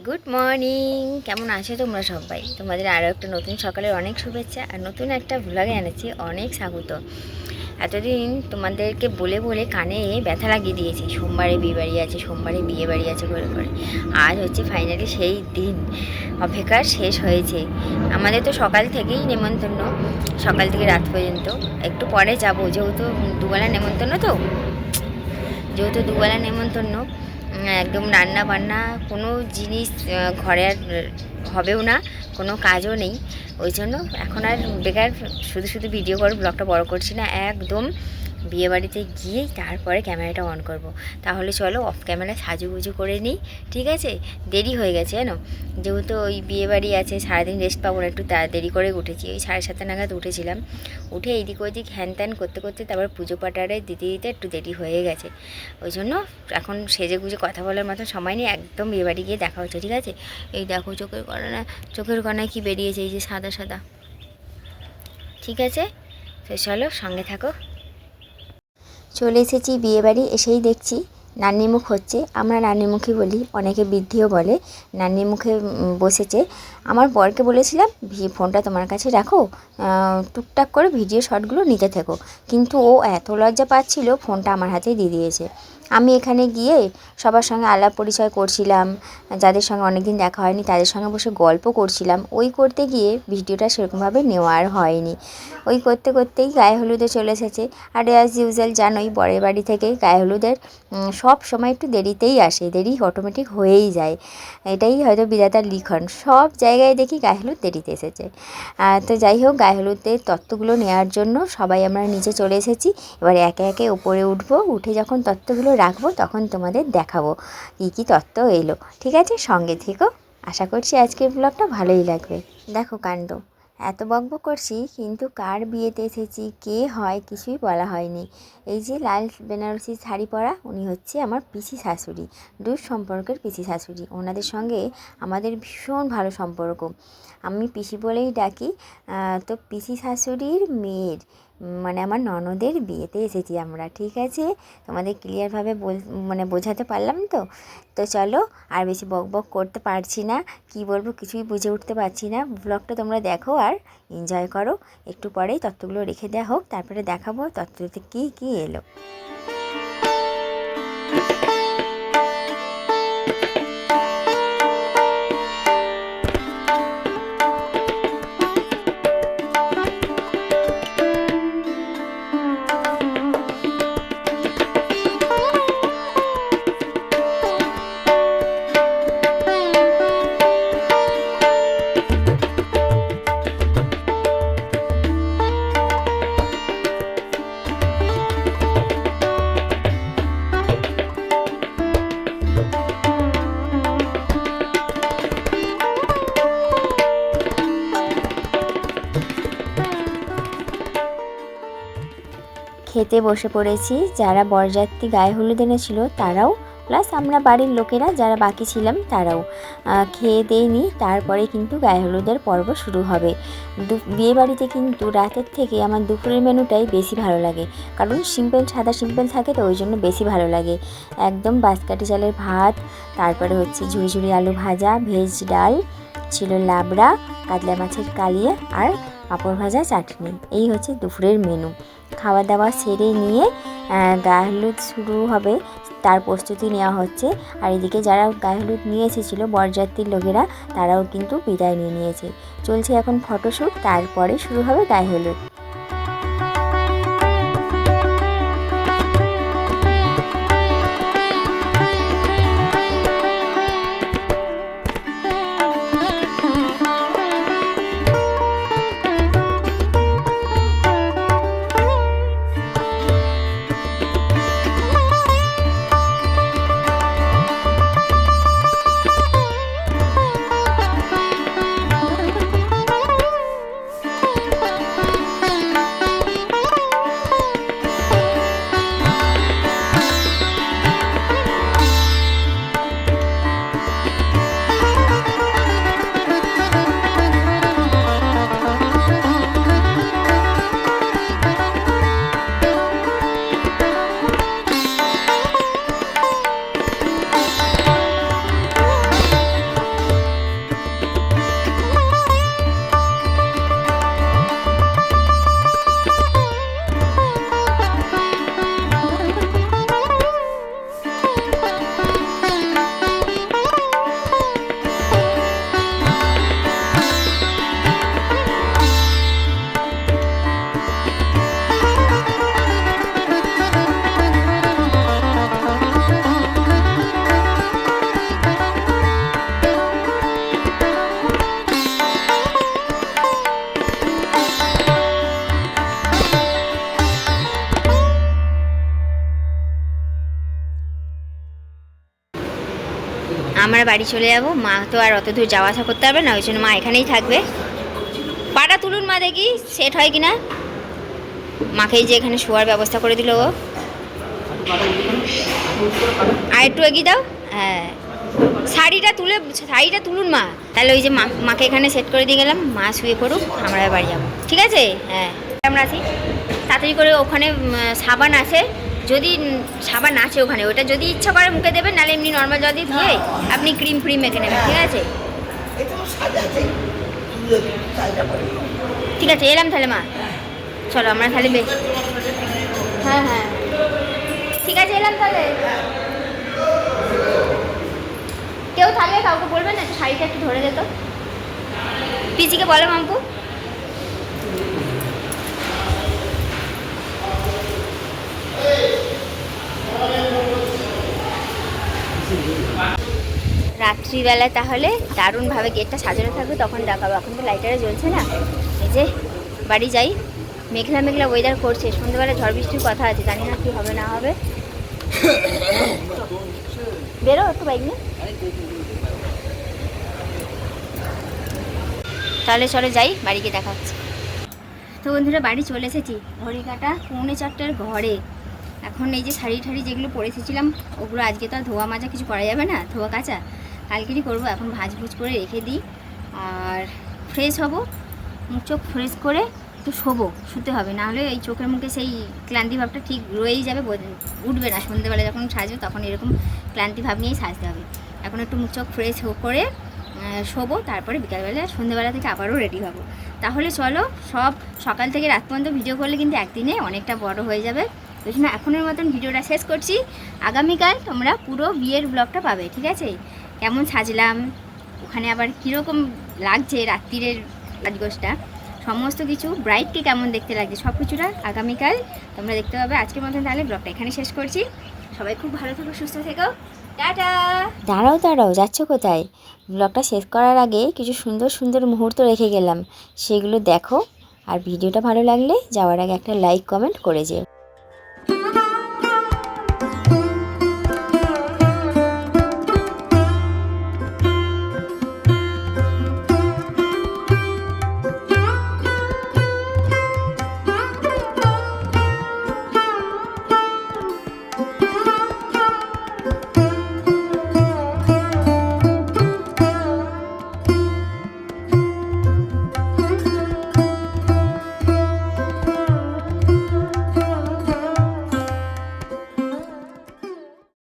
Good morning, কেমন আছো তোমরা সবাই? তোমাদের আরও একটা নতুন সকালের অনেক শুভেচ্ছা আর নতুন একটা ভ্লগে এনেছি অনেক স্বাগত। এতদিন তোমাদেরকে বলে বলে কানে ব্যথা লাগিয়ে দিয়েছি, সোমবারে বিয়ে বাড়ি আছে, সোমবারে বিয়ে বাড়ি আছে করে করে। আজ হচ্ছে ফাইনালি সেই দিন, অপেক্ষা শেষ হয়েছে। আমাদের তো সকাল থেকেই নেমন্তন্ন, সকাল থেকে রাত পর্যন্ত। একটু পরে যাবো, দুবেলা নেমন্তন্ন যেহেতু দুবেলা নেমন্তন্ন, একদম রান্না বান্না কোনো জিনিস ঘরে আর হবেও না, কোনো কাজও নেই। ওই জন্য এখন আর বেকার শুধু শুধু ভিডিও করে ব্লগটা বড় করছি না, একদম বিয়েবাড়িতে গিয়েই তারপরে ক্যামেরাটা অন করব। তাহলে চলো অফ ক্যামেরা সাজুগুজু করে নিই, ঠিক আছে? দেরি হয়ে গেছে জানো, যেহেতু ওই বিয়েবাড়ি আছে, সারাদিন রেস্ট পাবো না, একটু দেরি করে উঠেছি, ওই 7:30 নাগাদ উঠেছিলাম। উঠে এইদিক ওইদিক হ্যান ত্যান করতে করতে তারপর পুজো পাটারে দিতে দিতে একটু দেরি হয়ে গেছে। ওই জন্য এখন সেজে গুজে কথা বলার মতো সময় নেই, একদম বিয়েবাড়ি গিয়ে দেখা হচ্ছে, ঠিক আছে? এই দেখো চোখের কণায় কি বেরিয়েছে, এই যে সাদা সাদা, ঠিক আছে? তো চলো সঙ্গে থাকো। চলে এসেছি বিয়েবাড়ি, এসেই দেখছি নান্নির মুখ হচ্ছে। আমরা নান্নির মুখই বলি, অনেকে বৃদ্ধিও বলে। নান্নির মুখে বসেছে। আমার বরকে বলেছিলাম ফোনটা তোমার কাছে রাখো, টুকটাক করে ভিডিও শটগুলো নিতে থেকো, কিন্তু ও এত লজ্জা পাচ্ছিল, ফোনটা আমার হাতেই দিয়ে দিয়েছে। আমি এখানে গিয়ে সবার সঙ্গে আলাপ পরিচয় করছিলাম, যাদের সঙ্গে অনেকদিন দেখা হয়নি তাদের সঙ্গে বসে গল্প করছিলাম। ওই করতে গিয়ে ভিডিওটা সেরকমভাবে নেওয়া আর হয়নি। ওই করতে করতেই গায়ে হলুদে চলে এসেছে। আর অ্যাজ ইউজুয়াল জানোই, বরের বাড়ি থেকে গায়ে হলুদের সব সময় একটু দেরিতেই আসে, দেরি অটোমেটিক হয়েই যায়। এটাই হয়তো বিধাতার লিখন, সব জায়গায় দেখি গায়ে হলুদ দেরিতে এসেছে। তো যাই হোক, গায়ে হলুদের তত্ত্বগুলো নেওয়ার জন্য সবাই আমরা নিচে চলে এসেছি। এবার একে একে ওপরে উঠবো, উঠে যখন তত্ত্বগুলো রাখবো তখন তোমাদের দেখাবো কী কী তত্ত্ব এলো, ঠিক আছে? সঙ্গে থেকো, আশা করছি আজকের ব্লগটা ভালোই লাগবে। দেখো কাণ্ড, এত বকবক করছি কিন্তু কার বিয়েতে এসেছি, কে হয় কিছুই বলা হয়নি। এই যে লাল বেনারসি শাড়ি পরা, উনি হচ্ছে আমার পিসি শাশুড়ি, দূর সম্পর্কের পিসি শাশুড়ি। ওনাদের সঙ্গে আমাদের ভীষণ ভালো সম্পর্ক, আমি পিসি বলেই ডাকি। তো পিসি শাশুড়ির মেয়ের মানে আমার ননদের বিয়েতে এসেছি আমরা, ঠিক আছে? তোমাদের ক্লিয়ারভাবে বোঝাতে পারলাম তো? তো চলো, আর বেশি বকবক করতে পারছি না, কি বলবো কিছুই বুঝে উঠতে পারছি না। ব্লগটা তোমরা দেখো আর এনজয় করো। একটু পরেই তত্ত্বগুলো রেখে দেওয়া হোক, তারপরে দেখাবো তত্ত্বতে কী কী এলো। খেতে বসে পড়েছি। যারা বরযাত্রী গায়ে হলুদ এনেছিল তারাও, প্লাস আমরা বাড়ির লোকেরা যারা বাকি ছিলাম তারাও খেয়ে দেয়নি। তারপরে কিন্তু গায়ে হলুদের পর্ব শুরু হবে। বিয়ে বাড়িতে কিন্তু রাতের থেকে আমার দুপুরের মেনুটাই বেশি ভালো লাগে, কারণ সাদা সিম্পল থাকে, তো ওই জন্য বেশি ভালো লাগে। একদম বাঁশকাঠি চালের ভাত, তারপরে হচ্ছে ঝুড়ি ঝুড়ি আলু ভাজা, ভেজ ডাল ছিল, লাবড়া, কাতলা মাছের কালিয়া আর পাঁপড় ভাজা, চাটনি। এই হচ্ছে দুপুরের মেনু। খাওয়া দাওয়া সেরে নিয়ে গায়ে হলুদ শুরু হবে, তার প্রস্তুতি নেওয়া হচ্ছে। আর এদিকে যারা গায়ে হলুদ নিয়ে এসেছিলো বরযাত্রীর লোকেরা, তারাও কিন্তু বিদায় নিয়ে নিয়েছে। চলছে এখন ফটোশ্যুট, তারপরে শুরু হবে গায়ে হলুদ। আমরা বাড়ি চলে যাব। মা তো আর অত দূর যাওয়া আসা করতে পারবে না, ওই জন্য মা এখানেই থাকবে। পাটা তুলুন মা, দেখি সেট হয় কিনা। মাকেই যে এখানে শোয়ার ব্যবস্থা করে দিল ও। আর একটু এগিয়ে দাও। হ্যাঁ, শাড়িটা তুলুন মা। তাহলে ওই যে মাকে এখানে সেট করে দিয়ে গেলাম, মা শুয়ে পড়ুক, আমরা বাড়ি যাবো, ঠিক আছে? হ্যাঁ, আমরা আছি তাড়াতাড়ি করে। ওখানে সাবান আছে, যদি সাবান আছে ওখানে, ওটা যদি ইচ্ছা করে মুখে দেবেন, নাহলে এমনি নর্মাল জল দিয়ে ধুয়ে আপনি ক্রিম ফ্রিম মেখে নেবেন, ঠিক আছে? ঠিক আছে, এলাম তাহলে মা। চলো আমরা তাহলে হ্যাঁ হ্যাঁ ঠিক আছে, এলাম তাহলে। কেউ থাকলে কাউকে বলবেন না, শাড়িটা একটু ধরে যেত। পিসিকে বলো মাম্পু। রাত্রিবেলায় তাহলে দারুণভাবে গেটটা সাজানো থাকবে, তখন দেখাবো। এখন তো লাইটারে জ্বলছে না। এই যে বাড়ি যাই, মেঘলা মেঘলা ওয়েদার করছে, সন্ধ্যেবেলা ঝড় বৃষ্টির কথা আছে, জানি না কি হবে না হবে। বেরো একটু বাইক নিয়ে। তাহলে চলে যাই, বাড়ি গিয়ে দেখা হচ্ছে। তো বন্ধুরা বাড়ি চলে এসেছি, ঘড়ি কাটা 3:45 ঘরে। এখন এই যে শাড়ি ঠাড়ি যেগুলো পরে এসেছিলাম, ওগুলো আজকে তো আর ধোয়া মাজা কিছু করা যাবে না, ধোয়া কাচা কালকেরই করবো। এখন ভাজভুজ করে রেখে দিই, আর ফ্রেশ হব, মুখ চোখ ফ্রেশ করে একটু শুতে হবে, নাহলে এই চোখের মুখে সেই ক্লান্তি ভাবটা ঠিক রয়েই যাবে, উঠবে না। সন্ধ্যেবেলা যখন সাজবে তখন এরকম ক্লান্তি ভাব নিয়েই সাজতে হবে। এখন একটু মুখ চোখ ফ্রেশ করে শোবো, তারপরে বিকালবেলা সন্ধ্যেবেলা থেকে আবারও রেডি হব। তাহলে চলো, সব সকাল থেকে রাত পর্যন্ত ভিডিও করলে কিন্তু একদিনে অনেকটা বড় হয়ে যাবে। ওই জন্য এখনের মতন ভিডিওটা শেষ করছি। আগামীকাল তোমরা পুরো বিয়ের ব্লগটা পাবে, ঠিক আছে? কেমন সাজলাম, ওখানে আবার কীরকম লাগছে রাত্রিরের সাজগোজটা, সমস্ত কিছু, ব্রাইডকে কেমন দেখতে লাগছে, সব কিছুটা আগামীকাল তোমরা দেখতে পাবে। আজকের মতন তাহলে ব্লগটা এখানে শেষ করছি। সবাই খুব ভালো থেকো, সুস্থ থেকো, টাটা। দাঁড়াও, যাচ্ছ কোথায়? ব্লগটা শেষ করার আগে কিছু সুন্দর সুন্দর মুহূর্ত রেখে গেলাম, সেগুলো দেখো। আর ভিডিওটা ভালো লাগলে যাওয়ার আগে একটা লাইক কমেন্ট করে যেও।